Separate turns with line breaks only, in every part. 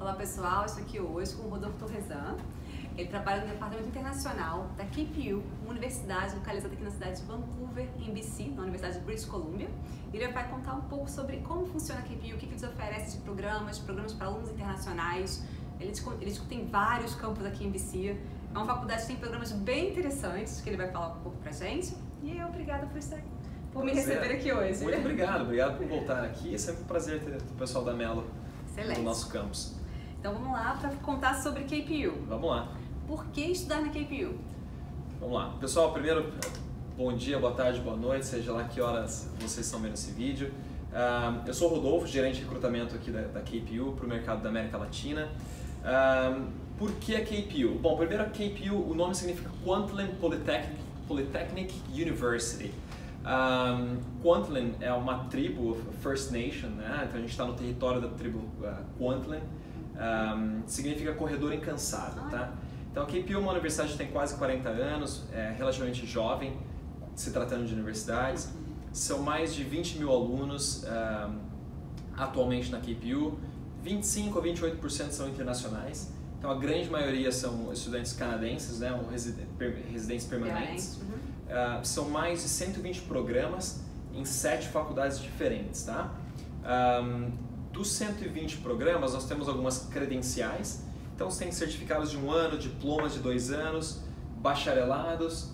Olá pessoal, estou aqui hoje com o Rodolfo Torresan. Ele trabalha no Departamento Internacional da KPU, uma universidade localizada aqui na cidade de Vancouver, em BC, na Universidade de British Columbia. Ele vai contar um pouco sobre como funciona a KPU, o que eles oferecem de programas para alunos internacionais. Eles tem vários campos aqui em BC. É uma faculdade que tem programas bem interessantes, que ele vai falar um pouco pra gente. E obrigada por me receber aqui hoje.
Muito obrigado por voltar aqui. É sempre um prazer ter o pessoal da Melo no nosso campus.
Então vamos lá para contar sobre KPU.
Vamos lá.
Por que estudar na KPU?
Vamos lá. Pessoal, primeiro, bom dia, boa tarde, boa noite, seja lá que horas vocês estão vendo esse vídeo. Eu sou o Rodolfo, gerente de recrutamento aqui da KPU para o mercado da América Latina. Por que a KPU? Bom, primeiro a KPU, o nome significa Kwantlen Polytechnic University. Kwantlen é uma tribo, First Nation, né? Então a gente está no território da tribo Kwantlen. Significa corredor incansável, tá? Então a KPU é uma universidade que tem quase 40 anos, é relativamente jovem, se tratando de universidades. São mais de 20 mil alunos atualmente na KPU, 25 a 28% são internacionais, então a grande maioria são estudantes canadenses, né, ou residentes permanentes. São mais de 120 programas em 7 faculdades diferentes, tá? Dos 120 programas, nós temos algumas credenciais, então você tem certificados de 1 ano, diplomas de 2 anos, bacharelados,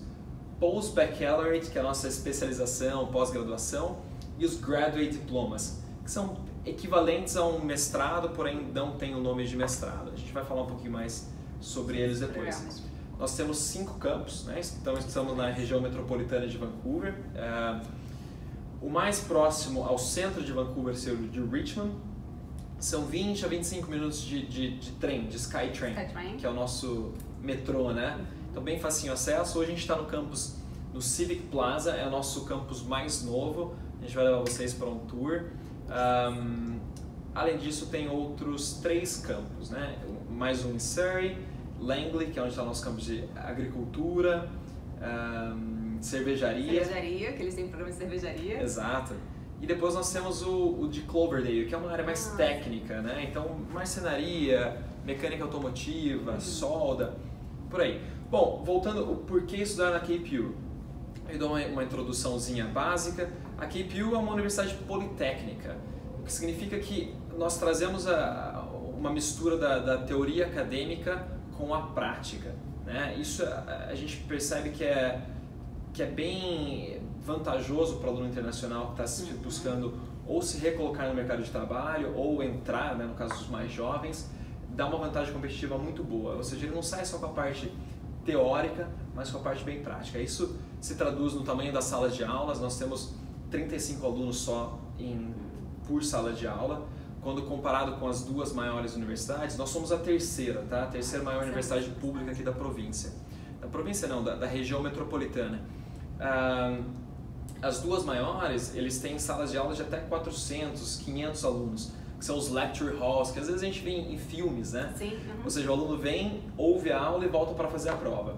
post-baccalaureate, que é a nossa especialização, pós-graduação, e os graduate diplomas, que são equivalentes a um mestrado, porém não tem o nome de mestrado. A gente vai falar um pouquinho mais sobre eles depois. Nós temos 5 campos, né? Então estamos na região metropolitana de Vancouver. O mais próximo ao centro de Vancouver seria o de Richmond. São 20 a 25 minutos de trem, de Skytrain, que é o nosso metrô, né? Então bem facinho acesso. Hoje a gente está no campus, no Civic Plaza, é o nosso campus mais novo. A gente vai levar vocês para um tour. Além disso, tem outros 3 campos, né? Mais um em Surrey, Langley, que é onde está o nosso campus de agricultura, cervejaria.
Cervejaria, que eles têm programa de cervejaria.
Exato. E depois nós temos o de Cloverdale, que é uma área mais técnica, né? Então, marcenaria, mecânica automotiva, solda, por aí. Bom, voltando, o porquê estudar na KPU? Eu dou uma introduçãozinha básica. A KPU é uma universidade politécnica, o que significa que nós trazemos uma mistura da teoria acadêmica com a prática, né? Isso a gente percebe que é bem vantajoso para o aluno internacional que está buscando ou se recolocar no mercado de trabalho ou entrar, né, no caso dos mais jovens, dá uma vantagem competitiva muito boa. Ou seja, ele não sai só com a parte teórica, mas com a parte bem prática. Isso se traduz no tamanho das salas de aulas. Nós temos 35 alunos só por sala de aula. Quando comparado com as 2 maiores universidades, nós somos a terceira, tá? A terceira maior universidade pública aqui da província. Da província não, da região metropolitana. As 2 maiores, eles têm salas de aula de até 400, 500 alunos, que são os lecture halls, que às vezes a gente vê em filmes, né?
Sim.
Ou seja, o aluno vem, ouve a aula e volta para fazer a prova.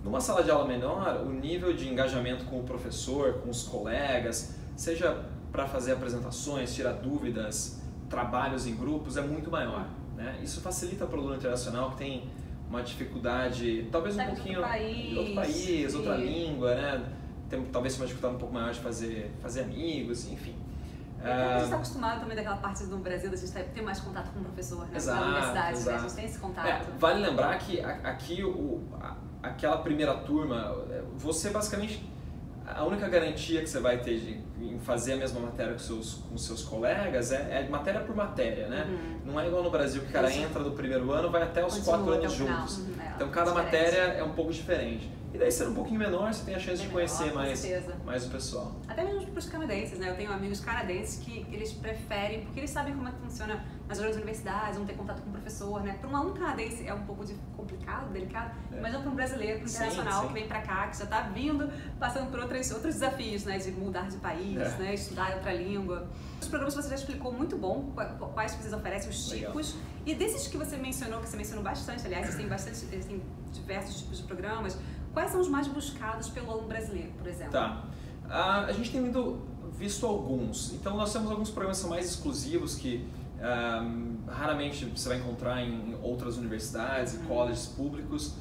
Numa sala de aula menor, o nível de engajamento com o professor, com os colegas, seja para fazer apresentações, tirar dúvidas, trabalhos em grupos, é muito maior, né? Isso facilita para o aluno internacional que tem uma dificuldade, talvez um pouquinho de outro país, outra língua, né? Tem talvez uma dificuldade um pouco maior de fazer amigos, enfim.
A gente está acostumado também daquela parte do Brasil, da gente ter mais contato com o professor, né?
Exato,
na universidade,
exato.
Né? A gente tem esse contato.
Vale lembrar que aqui aquela primeira turma, você basicamente, a única garantia que você vai ter em fazer a mesma matéria com seus colegas é matéria por matéria, né? Não é igual no Brasil que o cara entra no primeiro ano, vai até os 4 anos juntos. Então cada matéria é um pouco diferente. E daí sendo um pouquinho menor, você tem a chance de conhecer mais o pessoal.
Até mesmo para os canadenses, né? Eu tenho amigos canadenses que eles preferem, porque eles sabem como é que funciona nas grandes universidades, vão ter contato com o professor, né? Para um aluno canadense é um pouco complicado, delicado, mas não para um brasileiro, para um internacional que vem para cá, que já está vindo, passando por outros desafios, né? De mudar de país, né? Estudar outra língua. Os programas você já explicou muito bom, quais que vocês oferecem, os tipos. Legal. E desses que você mencionou bastante, aliás, eles têm diversos tipos de programas. Quais são os mais buscados pelo aluno brasileiro, por exemplo?
Tá. A gente tem visto alguns. Então nós temos alguns programas que são mais exclusivos, que Raramente você vai encontrar em outras universidades e colleges públicos,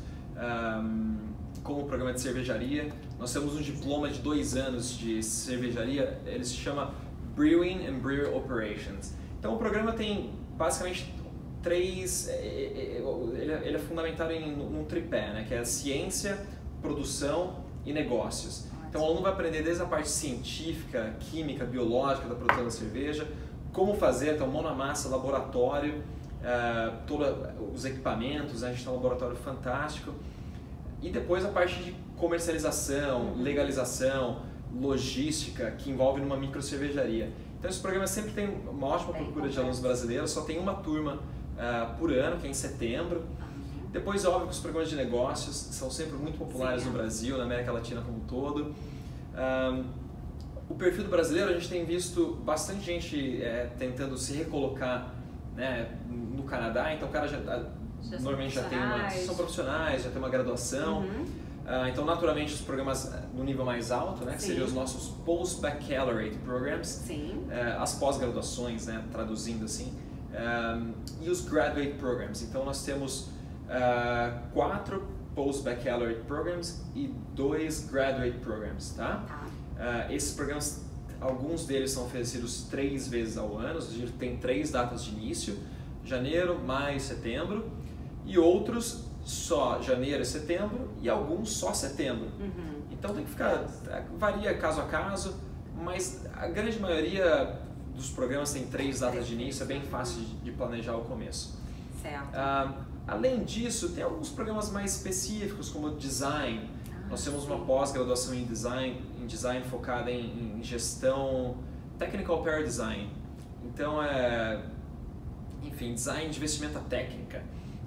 como o programa de cervejaria. Nós temos um diploma de 2 anos de cervejaria, ele se chama Brewing and Brewer Operations. Então o programa tem basicamente 3, ele é fundamentado em um tripé, né, que é ciência, produção e negócios. Então o aluno vai aprender desde a parte científica, química, biológica da produção da cerveja, como fazer, então mão na massa, laboratório, todos os equipamentos, né? A gente tem um laboratório fantástico. E depois a parte de comercialização, legalização, logística, que envolve numa micro cervejaria. Então esse programa sempre tem uma ótima procura de alunos brasileiros, só tem uma turma por ano, que é em setembro. Depois, óbvio que os programas de negócios são sempre muito populares no Brasil, na América Latina como um todo. O perfil do brasileiro, a gente tem visto bastante gente tentando se recolocar, né, no Canadá, então o cara normalmente são profissionais, já tem uma graduação. Então, naturalmente, os programas no nível mais alto, né, que seriam os nossos Post-Baccalaureate Programs, as pós-graduações, né, traduzindo assim, e os Graduate Programs. Então, nós temos 4 Post-Baccalaureate Programs e 2 Graduate Programs, tá? Esses programas, alguns deles são oferecidos 3 vezes ao ano, ou seja, tem 3 datas de início, janeiro, maio, setembro, e outros só janeiro e setembro, e alguns só setembro. Então tem que ficar, varia caso a caso, mas a grande maioria dos programas tem 3 datas de início, é bem fácil de planejar o começo. Além disso, tem alguns programas mais específicos, como design. Nós temos uma pós-graduação em design focada em gestão, Technical Pair Design. Então, enfim, design de vestimenta técnica.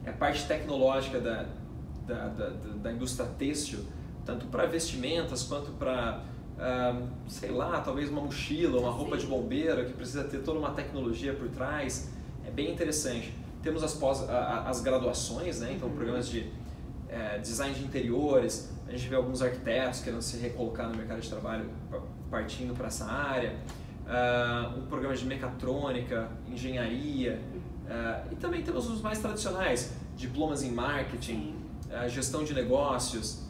É a parte tecnológica da indústria têxtil, tanto para vestimentas quanto para, sei lá, talvez uma mochila, uma roupa de bombeiro que precisa ter toda uma tecnologia por trás. É bem interessante. Temos as graduações, né? Então programas de design de interiores, a gente vê alguns arquitetos querendo se recolocar no mercado de trabalho partindo para essa área, um programa de mecatrônica, engenharia, e também temos os mais tradicionais, diplomas em marketing, gestão de negócios,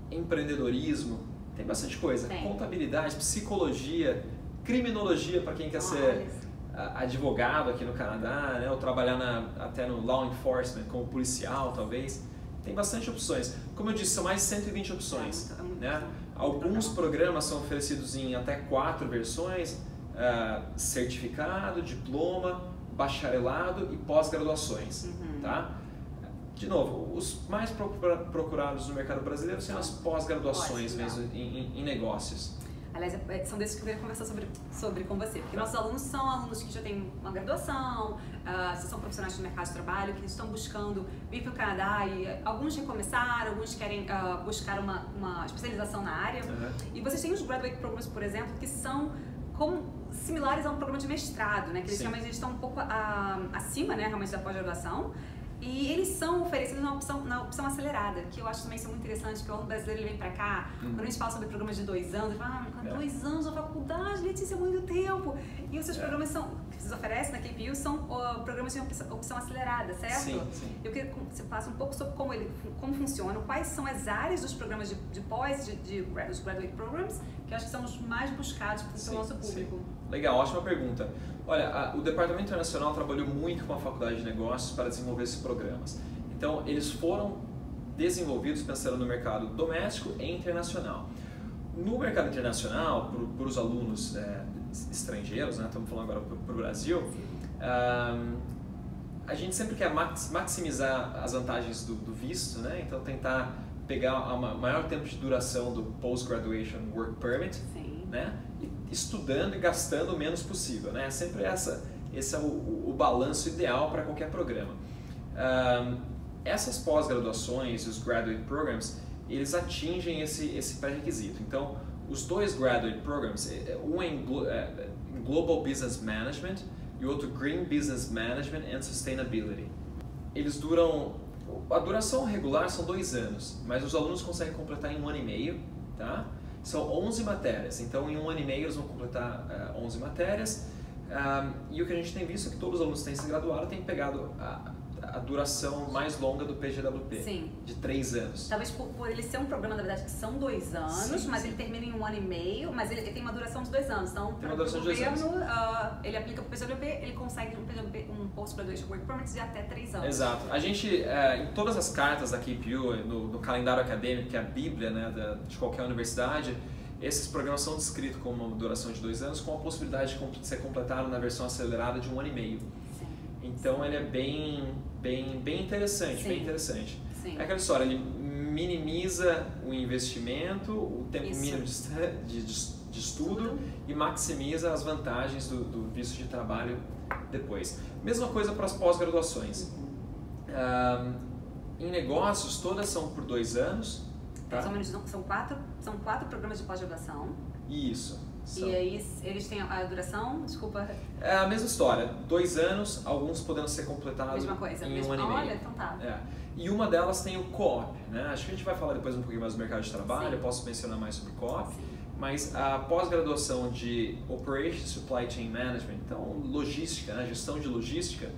empreendedorismo, tem bastante coisa, contabilidade, psicologia, criminologia para quem quer ser advogado aqui no Canadá, né, ou trabalhar até no law enforcement, como policial talvez. Tem bastante opções. Como eu disse, são mais de 120 opções. Né? Alguns programas são oferecidos em até 4 versões, certificado, diploma, bacharelado e pós-graduações. Tá? De novo, os mais procurados no mercado brasileiro são as pós-graduações mesmo em negócios.
Aliás, são desses que eu queria conversar sobre com você, porque nossos alunos são alunos que já têm uma graduação, são profissionais do mercado de trabalho, que estão buscando vir para o Canadá e alguns recomeçaram, alguns querem buscar uma especialização na área. E vocês têm os Graduate Programs, por exemplo, que são similares a um programa de mestrado, né? Que eles realmente estão um pouco acima, né, realmente da pós-graduação. E eles são oferecidos na opção acelerada, que eu acho também isso muito interessante, que o aluno brasileiro ele vem pra cá, quando a gente fala sobre programas de 2 anos, ele fala, 2 anos na faculdade, Letícia, é muito tempo. E os seus programas que vocês oferecem na KPU são programas de opção acelerada, certo?
Sim.
Eu queria que você falasse um pouco sobre como funcionam, quais são as áreas dos programas de pós, dos Graduate Programs, que eu acho que são os mais buscados pelo nosso público.
Legal, ótima pergunta. Olha, o Departamento Internacional trabalhou muito com a Faculdade de Negócios para desenvolver esses programas. Então, eles foram desenvolvidos pensando no mercado doméstico e internacional. No mercado internacional, para os alunos estrangeiros, né, estamos falando agora para o Brasil, a gente sempre quer maximizar as vantagens do visto, né? Então tentar pegar o maior tempo de duração do Post-Graduation Work Permit, né? Estudando e gastando o menos possível, né? Sempre esse é o balanço ideal para qualquer programa. Essas pós-graduações, os Graduate Programs, eles atingem esse pré-requisito. Então, os 2 Graduate Programs, um é em Global Business Management e o outro Green Business Management and Sustainability. Eles a duração regular são 2 anos, mas os alunos conseguem completar em 1 ano e meio, tá? São 11 matérias, então em 1 ano e meio eles vão completar 11 matérias. E o que a gente tem visto é que todos os alunos que têm se graduado têm pegado a duração mais longa do PGWP,
Sim.
de 3 anos.
Talvez por ele ser um programa, na verdade, que são 2 anos,
Sim,
mas
sim.
ele termina em 1 ano e meio, mas ele tem uma duração de 2 anos. Então,
Tem uma duração
o
de 2 anos.
governo, ele aplica para o PGWP, ele consegue um Post-Graduation Work Permit de até 3 anos.
Exato. A gente, em todas as cartas da KPU, no calendário acadêmico, que é a bíblia, né, de qualquer universidade, esses programas são descritos com uma duração de 2 anos, com a possibilidade de ser completado na versão acelerada de 1 ano e meio.
Sim.
Então ele é bem interessante,
Sim.
bem interessante.
Sim.
É aquela história, ele minimiza o investimento, o tempo
Isso.
mínimo de estudo e maximiza as vantagens do visto de trabalho depois. Mesma coisa para as pós-graduações. Em negócios, todas são por 2 anos. Tá?
Mais ou menos, são 4 programas de pós-graduação.
Isso.
E aí eles têm a duração, desculpa.
É a mesma história, 2 anos, alguns podendo ser completados
Mesma coisa,
em 1 ano e meio.
Olha, então tá.
E uma delas tem o co-op, né? Acho que a gente vai falar depois um pouquinho mais do mercado de trabalho,
Sim.
eu posso mencionar mais sobre co-op,
Sim.
mas a pós-graduação de Operations Supply Chain Management, então logística, né? Gestão de logística,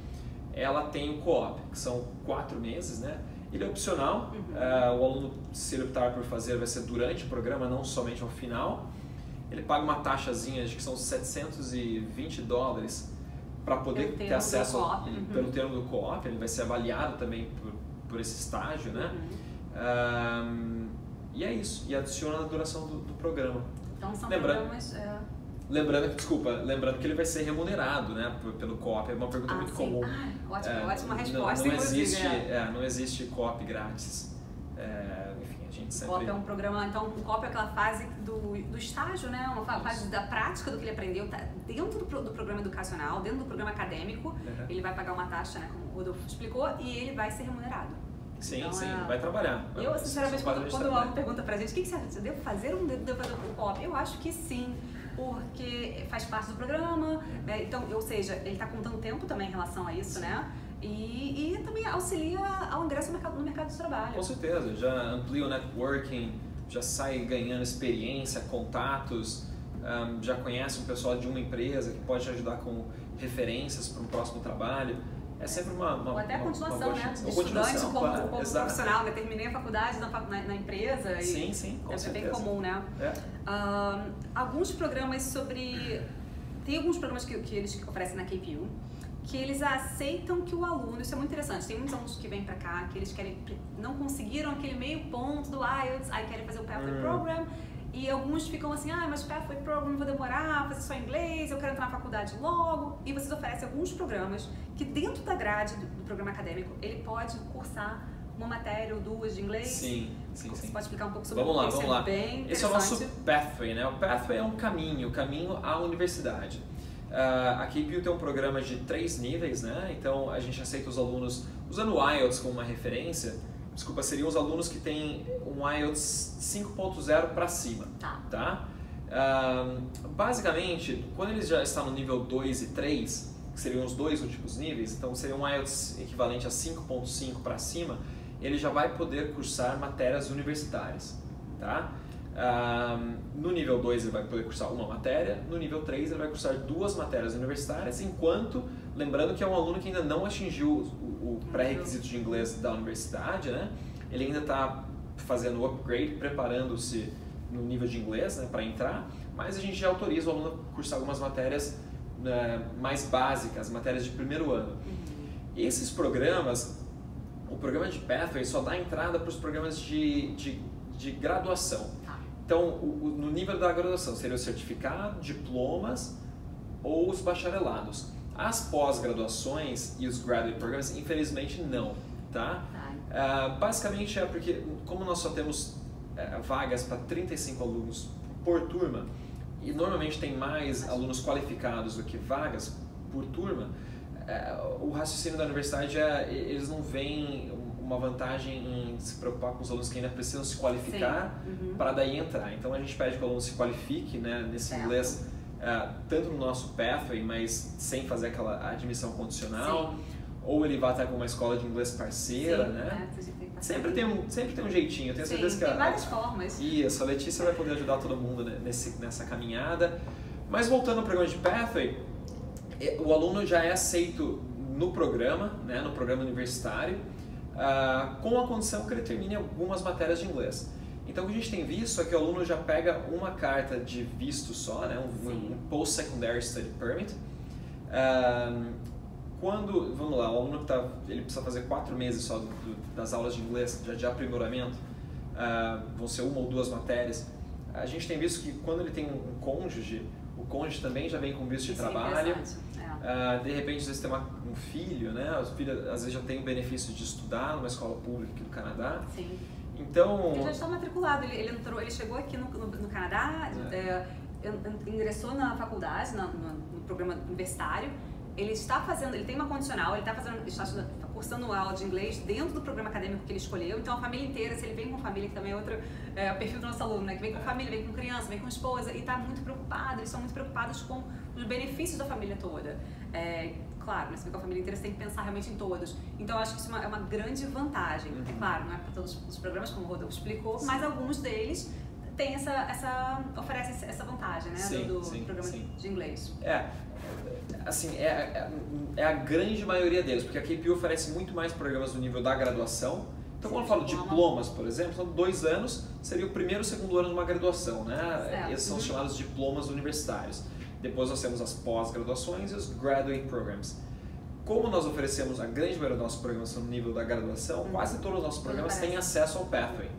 ela tem o co-op, que são 4 meses, né? Ele é opcional, o aluno, se ele optar por fazer, vai ser durante o programa, não somente ao final. Ele paga uma taxazinha, acho que são $720 para poder ter acesso pelo termo do co-op. Ele vai ser avaliado também por esse estágio, né? E é isso, e adiciona a duração do programa.
Então são programas...
Lembrando que ele vai ser remunerado, né, pelo co-op. É uma pergunta muito comum.
Ótima resposta.
Não existe co-op grátis. Enfim, a gente sempre...
O co-op é um programa, então o co-op é aquela fase do estágio, né, uma fase da prática do que ele aprendeu, tá dentro do programa educacional, dentro do programa acadêmico. Ele vai pagar uma taxa, né, como o Rodolfo explicou, e ele vai ser remunerado.
Sim,
então,
vai trabalhar.
Eu, sinceramente, quando o aluno pergunta pra gente o que você acha, devo fazer ou não devo fazer o co-op? Eu acho que sim, porque faz parte do programa, então, ou seja, ele está contando tempo também em relação a isso, né? E também auxilia ao ingresso no mercado de trabalho.
Com certeza, já amplia o networking, já sai ganhando experiência, contatos, já conhece um pessoal de uma empresa que pode te ajudar com referências para um próximo trabalho. É sempre
ou até a continuação, né? De estudante como profissional, né? Terminei a faculdade na empresa.
Sim, com certeza.
É bem comum, né? Alguns programas sobre... Tem alguns programas que eles oferecem na KPU que eles aceitam que o aluno... Isso é muito interessante. Tem muitos alunos que vêm pra cá que eles não conseguiram aquele meio ponto do IELTS, aí querem fazer o Pathway Program. E alguns ficam assim, mas o Pathway Program vou demorar, fazer só inglês, eu quero entrar na faculdade logo. E vocês oferecem alguns programas que dentro da grade do programa acadêmico, ele pode cursar uma matéria ou 2 de inglês.
Sim.
Você pode explicar um pouco sobre
isso?
Vamos lá. Bem
Esse é o nosso Pathway, né? O Pathway é um caminho à universidade. A KPU tem um programa de 3 níveis, né? Então a gente aceita os alunos, usando o IELTS como uma referência, seriam os alunos que têm um IELTS 5.0 para cima, tá? Basicamente, quando eles já estão no nível 2 e 3, que seriam os 2 últimos níveis, então seria um IELTS equivalente a 5.5 para cima, ele já vai poder cursar matérias universitárias, tá? No nível 2 ele vai poder cursar uma matéria, no nível 3 ele vai cursar 2 matérias universitárias, lembrando que é um aluno que ainda não atingiu o pré-requisito de inglês da universidade, né? Ele ainda está fazendo o upgrade, preparando-se no nível de inglês, né, para entrar, mas a gente já autoriza o aluno a cursar algumas matérias mais básicas, matérias de primeiro ano. Esses programas, o programa de Pathway só dá entrada para os programas de graduação. Então, no nível da graduação, seria o certificado, diplomas ou os bacharelados. As pós-graduações e os graduate programs, infelizmente, não, tá? Basicamente é porque, como nós só temos vagas para 35 alunos por turma, e normalmente tem mais alunos qualificados do que vagas por turma, o raciocínio da universidade eles não veem uma vantagem em se preocupar com os alunos que ainda precisam se qualificar para daí entrar. Então a gente pede que o aluno se qualifique, né, nesse inglês, tanto no nosso Pathway, mas sem fazer aquela admissão condicional, ou ele vai estar com uma escola de inglês parceira, né? Sempre tem um jeitinho, eu tenho certeza que
tem várias formas.
Isso, a Letícia vai poder ajudar todo mundo nessa caminhada. Mas voltando ao programa de Pathway, o aluno já é aceito no programa, né, no programa universitário, com a condição que ele termine algumas matérias de inglês. Então o que a gente tem visto é que o aluno já pega uma carta de visto só, né, um Post-Secondary Study Permit. Quando, vamos lá, o aluno ele precisa fazer 4 meses só das aulas de inglês, de aprimoramento, vão ser 1 ou 2 matérias. A gente tem visto que quando ele tem um cônjuge, o cônjuge também já vem com visto de trabalho. De repente, às vezes tem um filho, né? O filho às vezes já tem o benefício de estudar numa escola pública aqui do Canadá.
Sim.
Então...
Ele já está matriculado, ele chegou aqui no Canadá, ingressou na faculdade, no programa universitário. Ele tem uma condicional, ele está cursando aula de inglês dentro do programa acadêmico que ele escolheu. Então a família inteira, se ele vem com família, que também é outro perfil do nosso aluno, né? Que vem com família, vem com criança, vem com esposa e está muito preocupado, eles são muito preocupados com os benefícios da família toda. Claro, se vem com a família inteira, você tem que pensar realmente em todos. Então eu acho que isso é uma grande vantagem. É claro, não é para todos os programas, como o Rodolfo explicou, mas alguns deles oferecem essa vantagem, né? Do programa de inglês.
Assim, é a grande maioria deles, porque a KPU oferece muito mais programas no nível da graduação. Então, quando eu falo diplomas, por exemplo, são 2 anos, seria o primeiro e o segundo ano de uma graduação, né? Esses são os chamados diplomas universitários. Depois nós temos as pós-graduações e os graduate programs. Como nós oferecemos a grande maioria dos nossos programas no nível da graduação, quase todos os nossos programas têm acesso ao Pathway.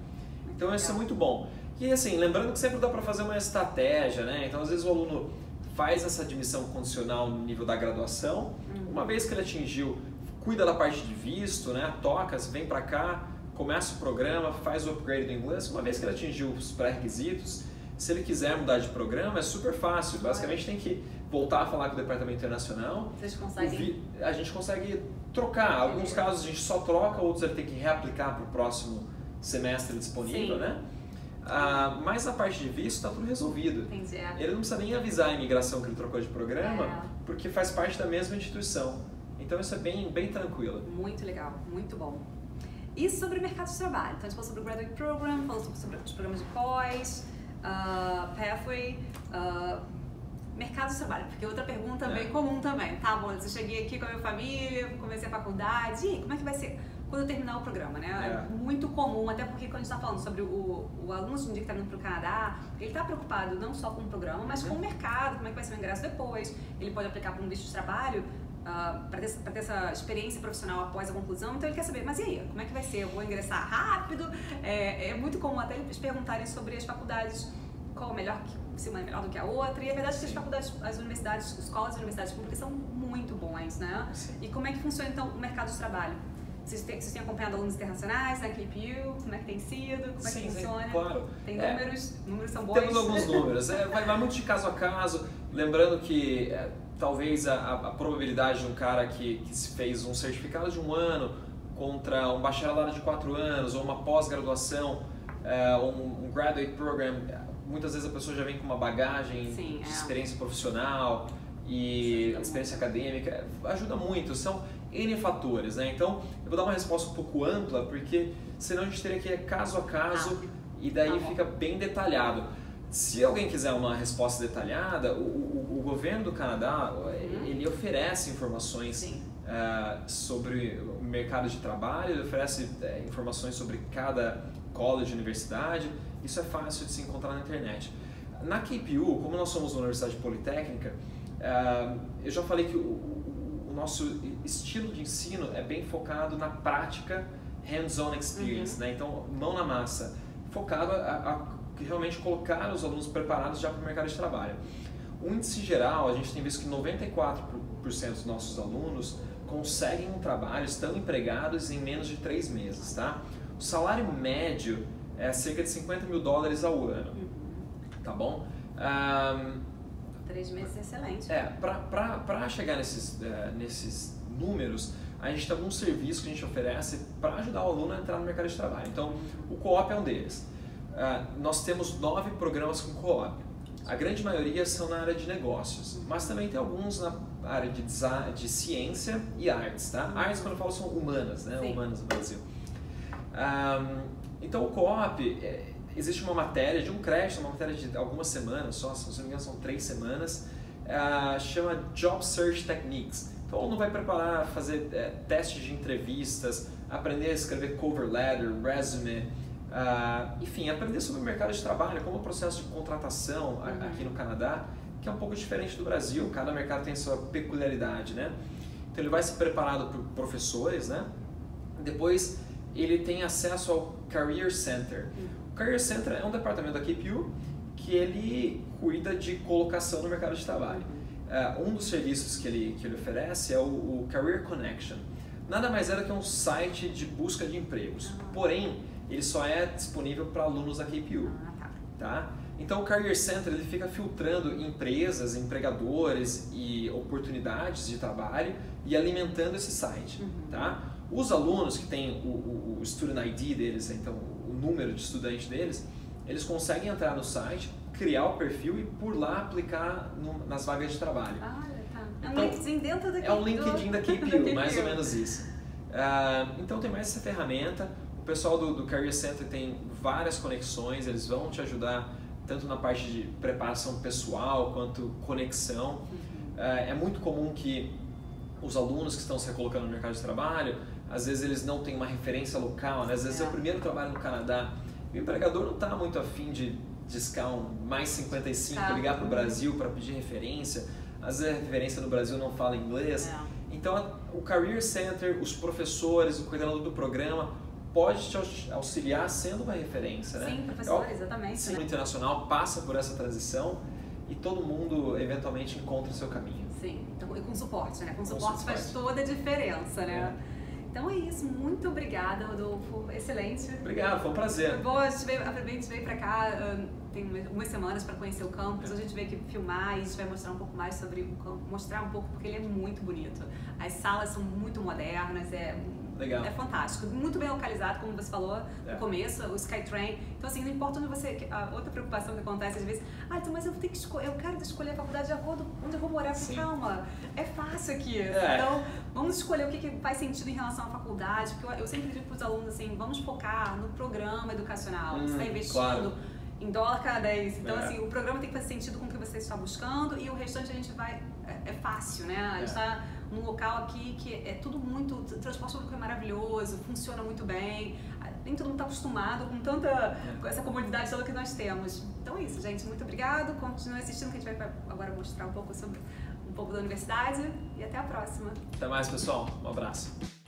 Então, isso é muito bom. E assim, lembrando que sempre dá para fazer uma estratégia, né? Então, às vezes o aluno faz essa admissão condicional no nível da graduação, uma vez que ele atingiu, cuida da parte de visto, né? Toca, vem para cá, começa o programa, faz o upgrade do inglês, uma vez que ele atingiu os pré-requisitos, se ele quiser mudar de programa é super fácil, basicamente tem que voltar a falar com o departamento internacional.
Vocês conseguem?
A gente consegue trocar, alguns casos a gente só troca, outros ele tem que reaplicar para o próximo semestre disponível, né? Mas na parte de visto está tudo resolvido.
Entendi.
Ele não precisa nem avisar a imigração que ele trocou de programa, porque faz parte da mesma instituição. Então isso é bem tranquilo.
Muito legal, muito bom. E sobre o mercado de trabalho? Então a gente falou sobre o Graduate Program, falou sobre os programas de pós, Pathway, mercado de trabalho, porque outra pergunta bem comum também. Tá bom, eu cheguei aqui com a minha família, comecei a faculdade, e como é que vai ser quando eu terminar o programa, né? É muito comum, até porque quando a gente está falando sobre o aluno hoje em dia que está vindo para o Canadá, ele está preocupado não só com o programa, mas com o mercado, como é que vai ser o ingresso depois. Ele pode aplicar para um visto de trabalho para ter essa experiência profissional após a conclusão, então ele quer saber, mas e aí, como é que vai ser? Eu vou ingressar rápido? É muito comum até eles perguntarem sobre as faculdades, qual melhor, se uma é melhor do que a outra, e a verdade é que as faculdades, as universidades, as escolas e universidades públicas são muito boas, né? Sim. E como é que funciona então o mercado de trabalho? Vocês têm acompanhado alunos internacionais na KPU? Como é que tem sido? Como é que funciona?
Sim, claro.
Tem números? Números são bons?
Temos alguns números. Vai muito de caso a caso. Lembrando que talvez a probabilidade de um cara que se fez um certificado de 1 ano contra um bacharelado de 4 anos ou uma pós-graduação, um graduate program, muitas vezes a pessoa já vem com uma bagagem de experiência profissional e experiência acadêmica, ajuda muito. São N fatores, né? Então, eu vou dar uma resposta um pouco ampla, porque senão a gente teria que ir caso a caso e daí fica bem detalhado. Se alguém quiser uma resposta detalhada, o governo do Canadá, ele oferece informações sobre o mercado de trabalho, ele oferece informações sobre cada college, universidade, isso é fácil de se encontrar na internet. Na KPU, como nós somos uma universidade politécnica, eu já falei que o nosso estilo de ensino é bem focado na prática, hands-on experience, né? Então, mão na massa, focado a realmente colocar os alunos preparados já para o mercado de trabalho. O índice geral, a gente tem visto que 94% dos nossos alunos conseguem um trabalho, estão empregados em menos de 3 meses, tá? O salário médio é cerca de $50 mil ao ano, tá bom?
3 meses é excelente.
Para chegar nesses números, a gente tem alguns serviços que a gente oferece para ajudar o aluno a entrar no mercado de trabalho. Então, o Co-op é um deles. Nós temos 9 programas com Co-op. A grande maioria são na área de negócios, mas também tem alguns na área de ciência e artes, tá? Artes, quando eu falo, são humanas, né? Humanas no Brasil. Então, o Co-op, existe uma matéria de um crédito, uma matéria de algumas semanas só, se não me engano são 3 semanas, chama Job Search Techniques. Então o aluno vai preparar, fazer testes de entrevistas, aprender a escrever cover letter, resume, enfim, aprender sobre o mercado de trabalho, como é o processo de contratação aqui no Canadá, que é um pouco diferente do Brasil. Cada mercado tem sua peculiaridade, né? Então ele vai ser preparado por professores, né? Depois ele tem acesso ao Career Center. O Career Center é um departamento da KPU que ele cuida de colocação no mercado de trabalho. Um dos serviços que ele oferece é o Career Connection. Nada mais é do que um site de busca de empregos, porém ele só é disponível para alunos da KPU. Tá? Então o Career Center ele fica filtrando empresas, empregadores e oportunidades de trabalho e alimentando esse site. Tá? Os alunos que têm o Student ID deles, então o número de estudante deles, eles conseguem entrar no site, criar o perfil e por lá aplicar nas vagas de trabalho.
É um LinkedIn dentro da KPU.
É um LinkedIn da KPU, mais ou menos isso. Então tem mais essa ferramenta. O pessoal do Career Center tem várias conexões, eles vão te ajudar tanto na parte de preparação pessoal quanto conexão. É muito comum que os alunos que estão se recolocando no mercado de trabalho, às vezes eles não têm uma referência local, né? Às vezes é o primeiro trabalho no Canadá. O empregador não está muito afim de discar um mais 55, ligar para o Brasil para pedir referência. Às vezes a referência no Brasil não fala inglês. Então o Career Center, os professores, o coordenador do programa pode te auxiliar sendo uma referência, né?
Sim, professor, exatamente.
Sim, o internacional passa por essa transição e todo mundo eventualmente encontra o seu caminho.
Sim, então, e com suporte, né? Com suporte faz toda a diferença, né? Então é isso, muito obrigada, Rodolfo, excelente.
Obrigado, foi um prazer.
A gente veio pra cá, tem umas semanas para conhecer o campus, a gente veio aqui filmar e a gente vai mostrar um pouco mais sobre o campus, mostrar um pouco porque ele é muito bonito. As salas são muito modernas,
Legal.
É fantástico, muito bem localizado, como você falou no começo, o Skytrain. Então assim, não importa onde você... A outra preocupação que acontece às vezes, então, mas eu vou ter que escolher, eu quero escolher a faculdade de acordo com onde eu vou morar. Calma, é fácil aqui. Então, vamos escolher o que faz sentido em relação à faculdade, porque eu sempre digo para os alunos assim, vamos focar no programa educacional, você está investindo em dólar canadense. Então, assim, o programa tem que fazer sentido com o que você está buscando e o restante a gente vai... É fácil, né? A gente está num local aqui que é tudo muito... O transporte público é maravilhoso, funciona muito bem. Nem todo mundo está acostumado com essa comodidade toda que nós temos. Então é isso, gente. Muito obrigado. Continue assistindo que a gente vai agora mostrar um pouco da universidade. E até a próxima.
Até mais, pessoal. Um abraço.